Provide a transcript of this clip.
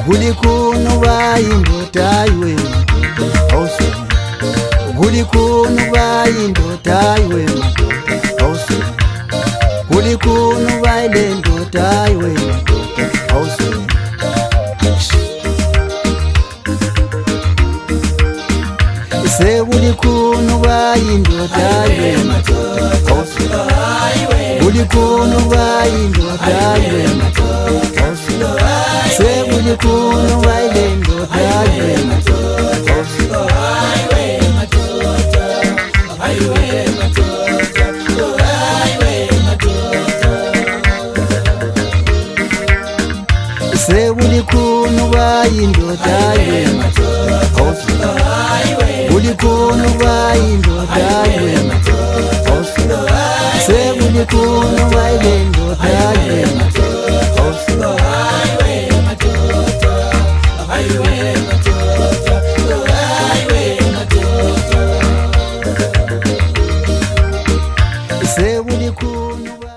Guli kuno bayindoda iwe madoda awuswele. Guli kuno bayindoda iwe madoda awuswele. Guli kuno bayilendoda iwe madoda awuswele. Se guli kuno bayindoda iwe madoda awuswele. Guli kuno bayindoda iwe madoda awuswele. Se guli kuno bayilendoda iwe madoda awuswele. Se guli kuno bayindoda iwe madoda awuswele. Guli kuno bayindoda iwe madoda awuswele. Se guli kuno bayilendoda iwe madoda